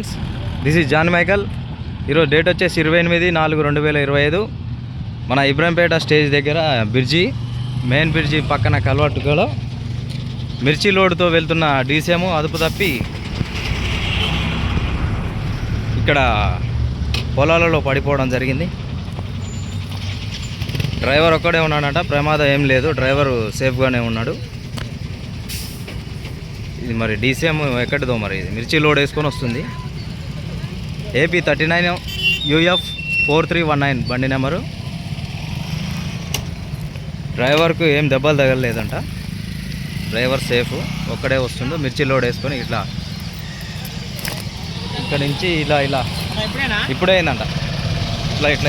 Friends, this is John Michael. ఈరోజు date వచ్చేసి 28/4/2025. మన ఇబ్రాంపేట స్టేజ్ దగ్గర బ్రిడ్జి, మెయిన్ బ్రిడ్జి పక్కన కల్వర్టులో మిర్చి లోడ్తో వెళ్తున్న డీసీఎం అదుపు తప్పి ఇక్కడ పొలాలలో పడిపోవడం జరిగింది. డ్రైవర్ ఒక్కడే ఉన్నాడట, ప్రమాదం ఏం లేదు, డ్రైవరు సేఫ్గానే ఉన్నాడు. ఇది మరి డీసీఎం ఎక్కడిదో మరి, ఇది మిర్చి లోడ్ వేసుకొని వస్తుంది. AP 39 UF 4319 బండి నెంబరు. డ్రైవర్కు ఏం దెబ్బలు తగలలేదంట, డ్రైవర్ సేఫ్, ఒక్కడే వస్తుండు మిర్చి లోడ్ వేసుకొని. ఇట్లా ఇక్కడ నుంచి ఇలా ఇప్పుడే అయిందంట.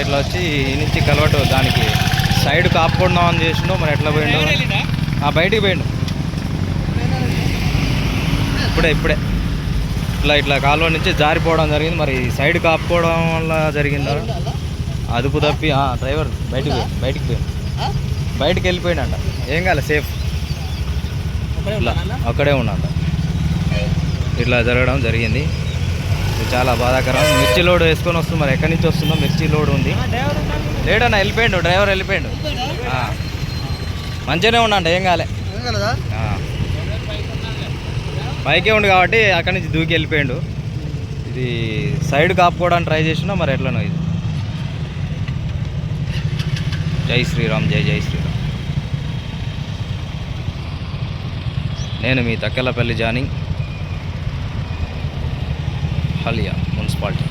ఇట్లా వచ్చి ఈ నుంచి కలవటు దానికి సైడ్ కాపుకుందాం అని చేసిండు. మరి ఎట్లా పోయిండు, బయటికి పోయిండు. ఇప్పుడే ఇట్లా కాలువ నుంచి జారిపోవడం జరిగింది. మరి సైడ్ కాపుకోవడం వల్ల జరిగిందా, అదుపు తప్పి డ్రైవర్ బయటికి వెళ్ళిపోయిందంట. ఏం కాలే, సేఫ్, అక్కడే ఉన్నాడు. ఇట్లా జరగడం జరిగింది. ఇది చాలా బాధాకరం. మిర్చి లోడ్ వేసుకొని వస్తుంది, మరి ఎక్కడి నుంచి వస్తుందో. మిర్చి లోడ్ ఉంది, లేడన్నా వెళ్ళిపోయాడు, డ్రైవర్ వెళ్ళిపోయాడు. మంచిగానే ఉన్నాడు, ఏం కాలే. పైకే ఉండు కాబట్టి అక్కడి నుంచి దూకి వెళ్ళిపోయాడు. ఇది సైడ్ కాపుకోవడానికి ట్రై చేసినా మరి ఎట్లనో. ఇది జై శ్రీరామ్, జై శ్రీరామ్. నేను మీ తక్కెలపల్లి జానీ, హలియా మున్సిపాలిటీ.